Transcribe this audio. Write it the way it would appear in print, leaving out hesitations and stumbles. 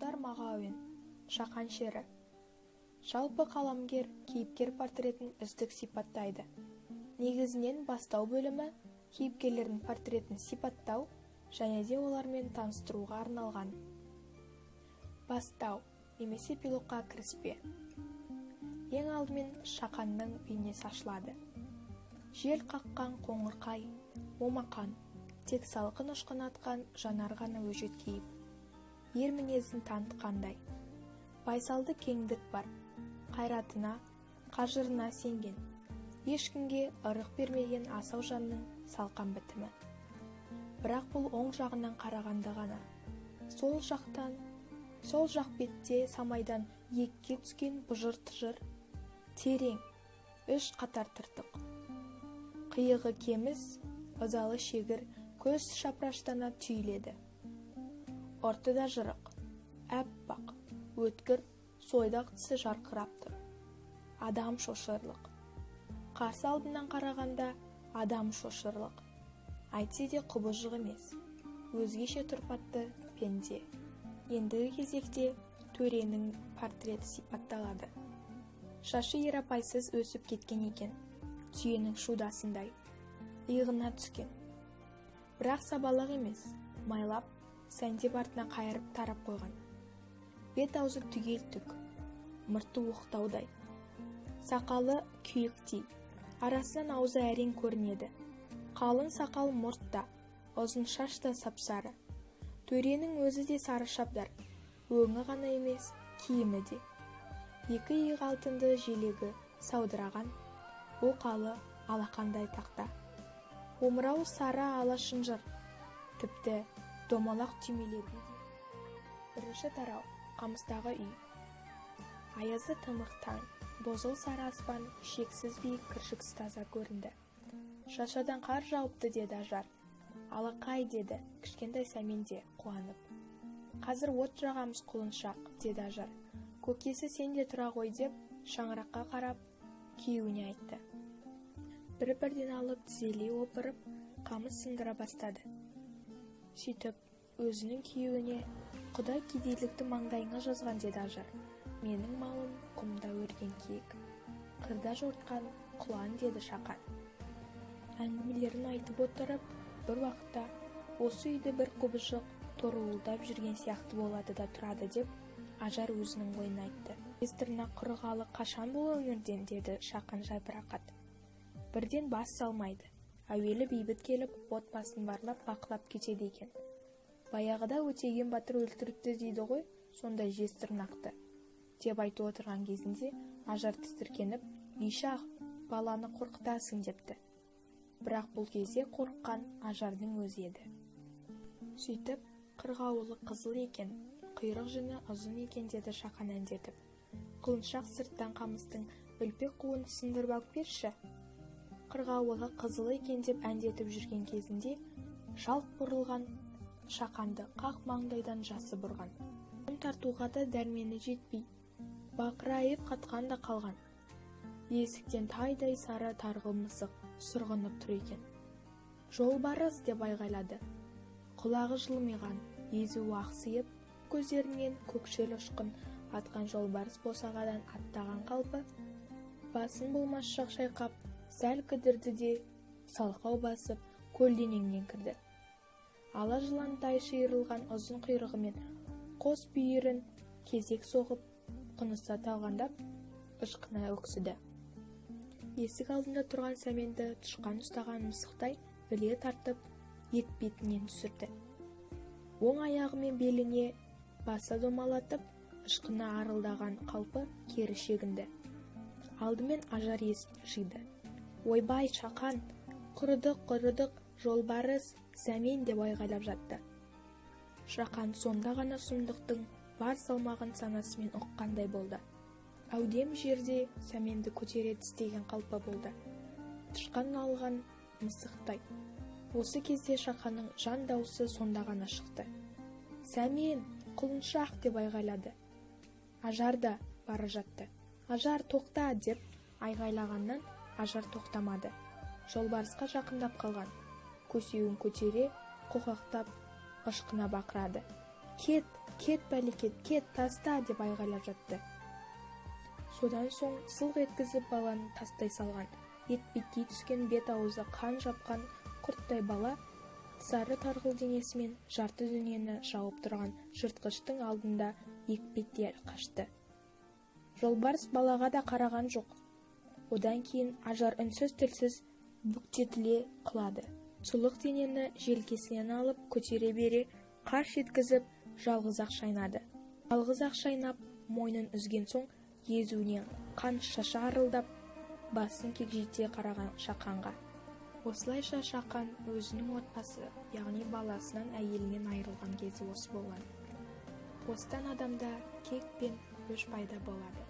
Мұхтар Мағауин, Шақан шері. Жалпы қаламгер кейіпкер портретін үздік сипаттайды. Негізінен бастау бөлімі кейіпкерлердің портретін сипаттау және де олармен таныстыруға арналған. Бастау немесе пилотқа кіріспе. Ең алдымен Шақанның бейнесі ашылады. Жел қаққан қоңырқай, момақан, тек салқын ұшқын атқан жанар ғана өжет кейіп. Ер мінезін танытқандай. Байсалды кеңдік бар, қайратына, қажырына сенген. Ешкімге ырық бермеген асау жанның салқан бітімі. Бірақ бұл оң жағынан қарағанда ғана. Сол жақ бетте самайдан екке түскен бұжыр-тыжыр, терең, үш қатар тыртық. Қиығы кеміс, ызалы шегір көз шапыраштана түйіледі. Ортада жырық, әппақ, өткір, сойдақ тісі жарқырап тұр. Адам шошырлық. Қарсы алдынан қарағанда адам шошырлық. Әйтсе де құбыжық емес. Өзгеше тұрпатты пенде. Ендігі кезекте төренің портреті сипатталады. Шашы ерапайсыз өсіп кеткен екен. Түйенің шудасындай. Иығына түскен. Бірақ сабалақ емес, майлап, сәндеп артына қайырып тарап қойған. Бет аузы түгел түк, мұрты оқтаудай. Сақалы күйіктей, арасынан аузы әрең көрінеді. Қалың сақал мұртта, ұзын шашта сапсары. Төренің өзі де сары шабдар, өңі ғана емес, киімі де. Екі иық алтынды желегі саудыраған, оқалы алақандай тақта. Омырау сары ала шынжыр, тіпті домалақ түймелерге де. Бірінші тарау, қамыстағы үй. Аязы тымық таң, бозыл сары аспан, шексіз биік кіршіксіз таза көрінді. Шашадан қар жауыпты деді Ажар. Алақай деді, кішкентай Сәмен де қуанып. Қазір от жағамыз құлыншақ, деді Ажар. Көкесі сен де тұра ғой деп, шаңыраққа қарап, күйеуіне айтты. Бір-бірден алып тізелей опырып, қамыс сындыра бастады. Сөйтіп, өзінің күйеуіне, Құдай кедейлікті маңдайыңа жазған, деді Ажар. Менің малым құмда өрген киік, қырда жортқан құлан, деді Шақан. Әңгімелерін айтып отырып, бір уақытта осы үйді бір құбыжық торуылдап жүрген сияқты болады да тұрады деп, Ажар өзінің ойын айтты. Естіріне құрығалы қашан бұл өңірден, деді Шақан жайбарақат. Бірден бас салмайды. Әуелі бейбіт келіп, отбасын барлап бақылап кетеді екен. Баяғыда Өтеген батыр өлтіріпті дейді ғой, сонда жезтырнақты, деп айтып отырған кезінде Ажар тістіркеніп, ишақ, баланы қорқытасың депті. Бірақ бұл кезде қорыққан Ажардың өзі еді. Сөйтіп, қырғауылы қызыл екен, құйрық жүні ұзын екен, деді Шақан әндетіп. Құлыншақ сырттан қамыстың үлпек қуын сындырып алып берші. Қырғауылы қызыл екен деп әндетіп жүрген кезінде жалт бұрылған Шақанды қақ маңдайдан жасы бұрған. Тартуға да дәрмені жетпей, бақырайып қатқан да қалған. Есіктен тайдай сары тарғыл мысық сұрғынып тұр екен. Жолбарыс деп айғайлады. Құлағы жылмиған, езуі ақсиып, көздерінен көкшіл ұшқын атқан жолбарыс босағадан аттаған қалпы, басын болмас шайқап, сәл кідірді де, салқау басып, көлденеңнен кірді. Ала жыландай шиырылған ұзын құйрығымен қос бүйірін кезек соғып, қыныса талғандап, ышқына өксіді. Есік алдында тұрған Сәменді тышқан ұстаған мысықтай біле тартып, етбетінен түсірді. Оң аяғымен беліне баса домалатып, ышқына арылдаған қалпы кері шегінді. Алдымен Ажар есіп жиды. Ойбай, Шақан, құрыдық, жолбарыс, Сәмен деп айғайлап жатты. Шақан сонда ғана сұмдықтың бар салмағын санасымен ұққандай болды. Әудем жерде Сәменді көтере тістеген қалпы болды. Тышқан алған мысықтай. Осы кезде Шақанның жан даусы сонда ғана шықты. Сәмен, құлыншақ деп айғайлады. Ажар да бара жатты. Ажар, тоқта деп айғайлағаннан Ажар тоқтамады. Жолбарысқа жақындап қалған. Көсеуін көтере, қоқақтап, ышқына бақырады. кет бәлекет, кет, таста!» деп айғайлап жатты. Содан соң сылқ еткізіп баланы тастай салған. Етпеттей түскен бет-аузы қан жапқан құрттай бала сары тарғыл денесімен жарты дүниені жауып тұрған жыртқыштың алдында екпеттей қашты. Жолбарыс балаға да қараған жоқ. Одан кейін Ажар үнсіз-тілсіз бүктетіле құлады. Сұлық денені желкесінен алып көтере бере қарш еткізіп жалғыз-ақ шайнады. Жалғыз-ақ шайнап мойнын үзген соң езуінен қан шаша арылдап басын кекжите қараған Шақанға. Осылайша Шақан өзінің отбасы, яғни баласынан, әйелінен айырылған кезі осы болған. Осыдан адамда кек пен өш пайда болады.